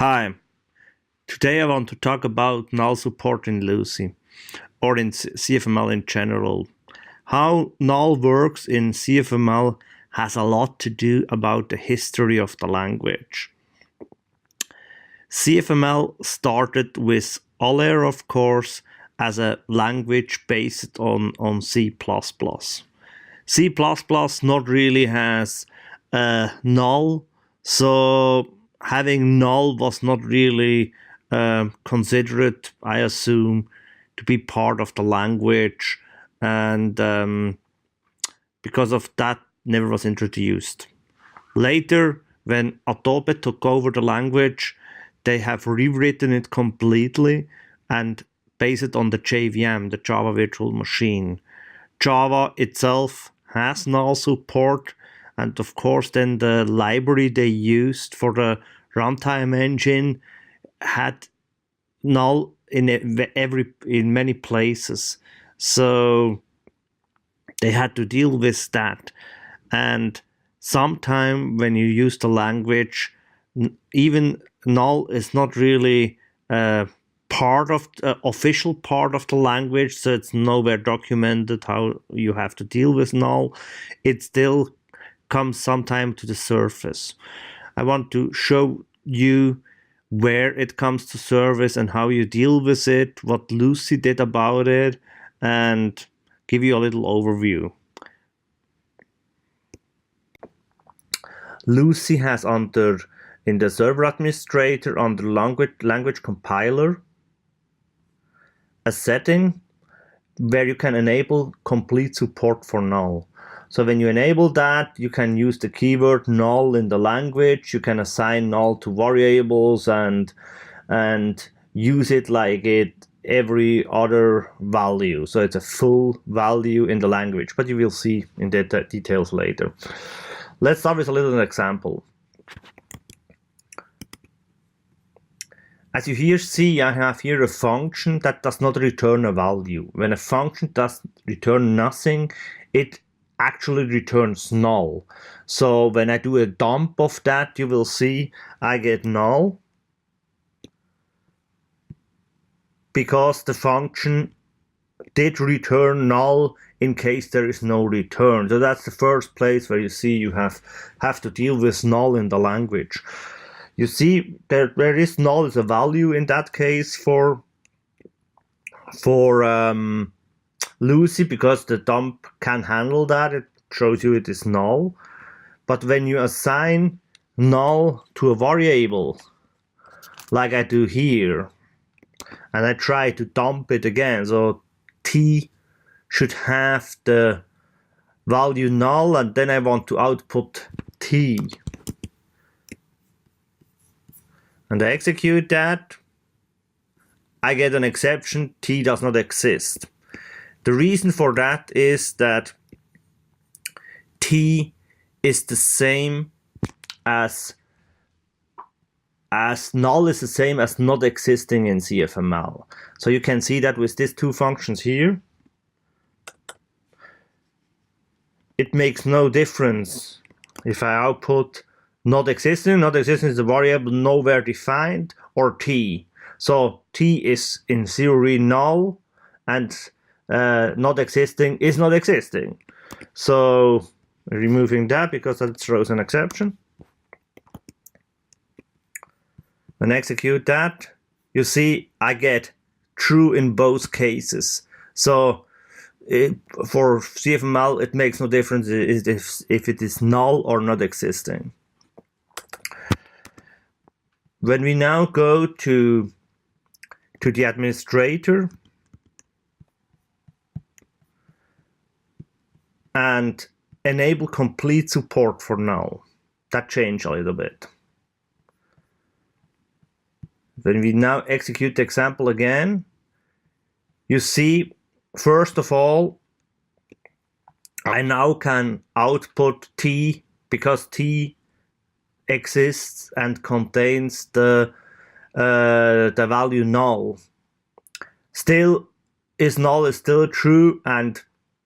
Hi, today I want to talk about null support in Lucee, or in CFML in general. How null works in CFML has a lot to do about the history of the language. CFML started with Euler, of course, as a language based on C++. C++ not really has null, so having null was not really considered, I assume, to be part of the language, and because of that, never was introduced. Later, when Adobe took over the language, they have rewritten it completely and based it on the JVM, the Java Virtual Machine. Java itself has null support, and of course then the library they used for the runtime engine had null in many places, so they had to deal with that. And sometime when you use the language, even null is not really part of the official part of the language, so it's nowhere documented how you have to deal with null. It still comes sometime to the surface. I want to show you where it comes to surface and how you deal with it, what Lucee did about it, and give you a little overview. Lucee has in the server administrator under language compiler a setting where you can enable complete support for null. So when you enable that, you can use the keyword null in the language. You can assign null to variables and use it like every other value. So it's a full value in the language, but you will see in the details later. Let's start with a little example. As you here see, I have here a function that does not return a value. When a function does return nothing, it actually returns null. So when I do a dump of that, you will see I get null because the function did return null in case there is no return. So that's the first place where you see you have to deal with null in the language. You see there is null as a value in that case for Lucee, because the dump can handle that. It shows you it is null. But when you assign null to a variable, like I do here, and I try to dump it again, so t should have the value null, and then I want to output t. And I execute that, I get an exception, t does not exist. The reason for that is that t is the same as null is the same as not existing in CFML. So you can see that with these two functions here, it makes no difference if I output not existing is a variable nowhere defined, or t. So t is in theory null, and not existing is not existing. So removing that because that throws an exception. When I execute that, you see I get true in both cases. So for CFML, it makes no difference if it is null or not existing. When we now go to the administrator and enable complete support for null, that changed a little bit. When we now execute the example again, you see, first of all, I now can output t because t exists and contains the value null. Still, null is still true, and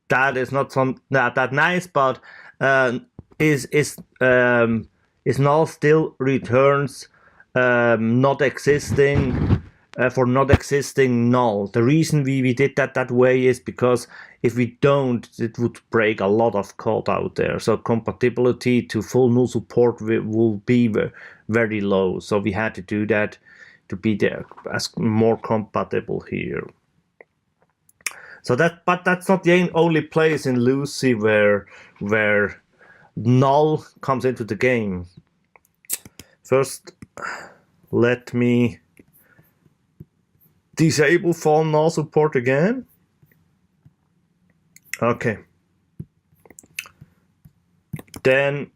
that is not that nice, but is null still returns not existing for not existing null. The reason we did that way is because if we don't, it would break a lot of code out there. So compatibility to full null support will be very low. So we had to do that to be there as more compatible here. So but that's not the only place in Lucee where null comes into the game. First, let me disable full null support again. Okay. Then,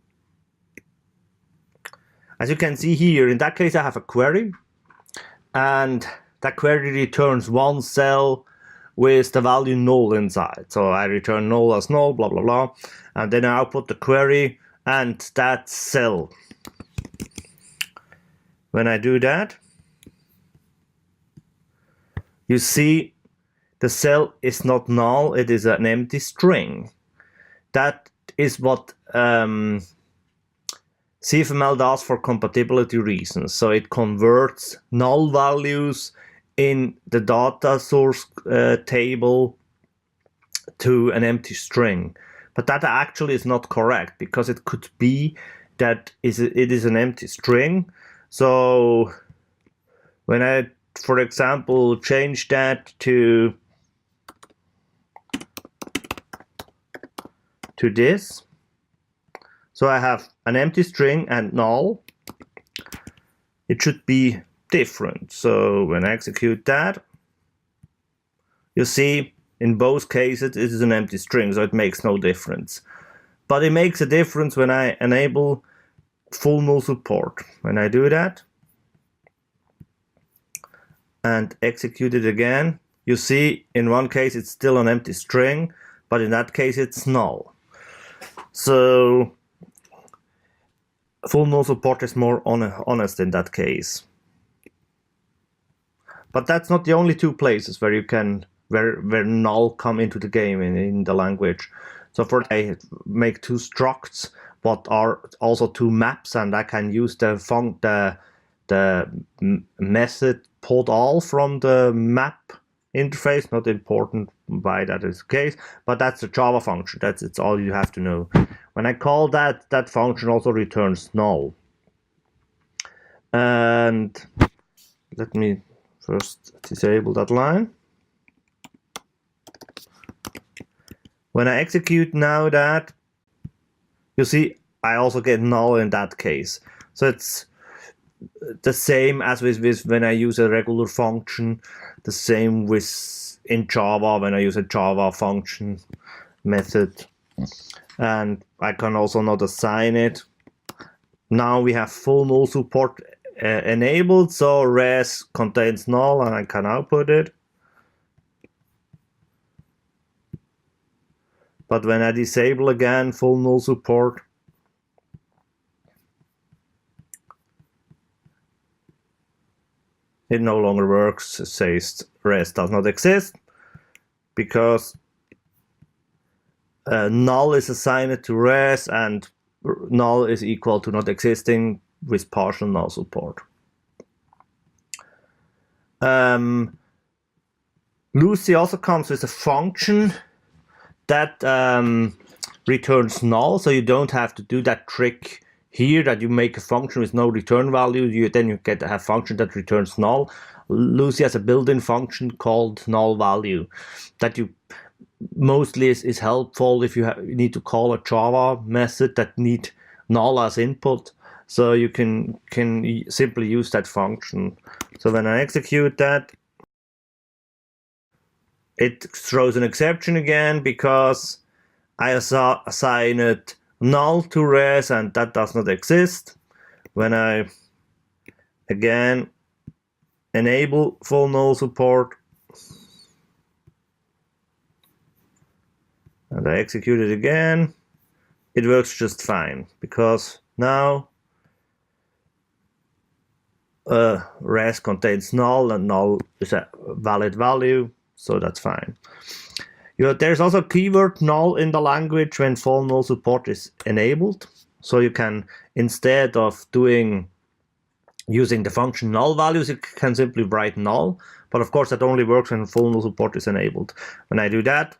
as you can see here, in that case I have a query, and that query returns one cell with the value null inside. So I return null as null, blah blah blah, and then I output the query and that cell. When I do that, you see the cell is not null, it is an empty string. That is what CFML does for compatibility reasons. So it converts null values in the data source table to an empty string. But that actually is not correct, because it could be that it is an empty string. So when I, for example, change that to this, so I have an empty string and null, it should be different. So when I execute that, you see in both cases it is an empty string, so it makes no difference. But it makes a difference when I enable full null support. When I do that and execute it again, you see in one case it's still an empty string, but in that case it's null. So full null support is more honest in that case. But that's not the only two places where you can where null come into the game in the language. So for I make two structs, but are also two maps, and I can use the method pulled all from the map interface. Not important why that is the case, but that's a Java function. It's all you have to know. When I call that function also returns null. And let me first disable that line. When I execute now that, you see I also get null in that case. So it's the same as with when I use a regular function, the same with in Java when I use a Java function method. And I can also not assign it. Now we have full null support enabled, so res contains null, and I can output it. But when I disable again full null support, it no longer works. It says res does not exist, because null is assigned to res and null is equal to not existing with partial null support. Lucee also comes with a function that returns null, so you don't have to do that trick here that you make a function with no return value. Then you get a function that returns null. Lucee has a built-in function called null value that you mostly is helpful if you need to call a Java method that need null as input. So you can simply use that function. So when I execute that, it throws an exception again because I assigned null to res and that does not exist. When I again enable full null support and I execute it again, it works just fine, because now res contains null and null is a valid value, so that's fine. There's also keyword null in the language when full null support is enabled. So you can, instead of doing using the function null values, you can simply write null, but of course that only works when full null support is enabled. When I do that,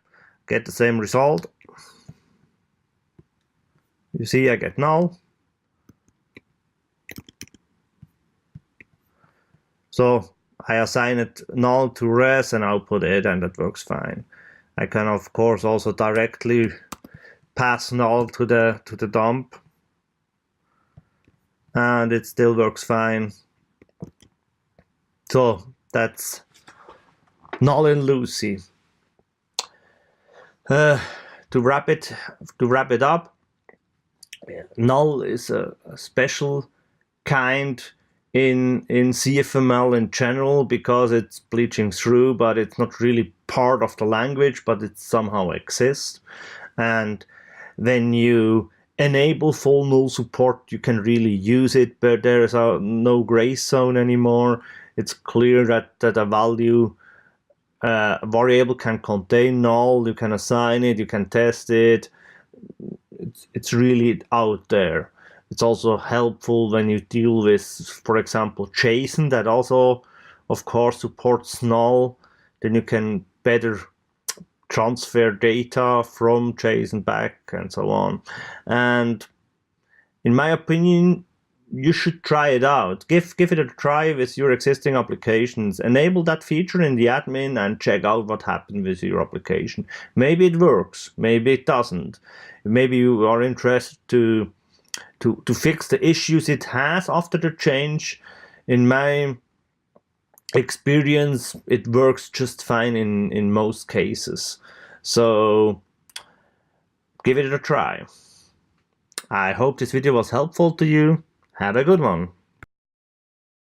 get the same result. You see I get null. So I assign it null to res and output it, and that works fine. I can of course also directly pass null to the dump, and it still works fine. So that's null in Lucee. To wrap it up, null is a special kind in CFML in general because it's bleaching through, but it's not really part of the language, but it somehow exists. And when you enable full null support, you can really use it, but there is no gray zone anymore. It's clear that a value variable can contain null, you can assign it, you can test it. It's really out there. It's also helpful when you deal with, for example, JSON that also, of course, supports null. Then you can better transfer data from JSON back and so on. And in my opinion, you should try it out. Give it a try with your existing applications. Enable that feature in the admin and check out what happened with your application. Maybe it works, maybe it doesn't. Maybe you are interested to fix the issues it has after the change. In my experience, it works just fine in most cases. So give it a try. I hope this video was helpful to you. Have a good one.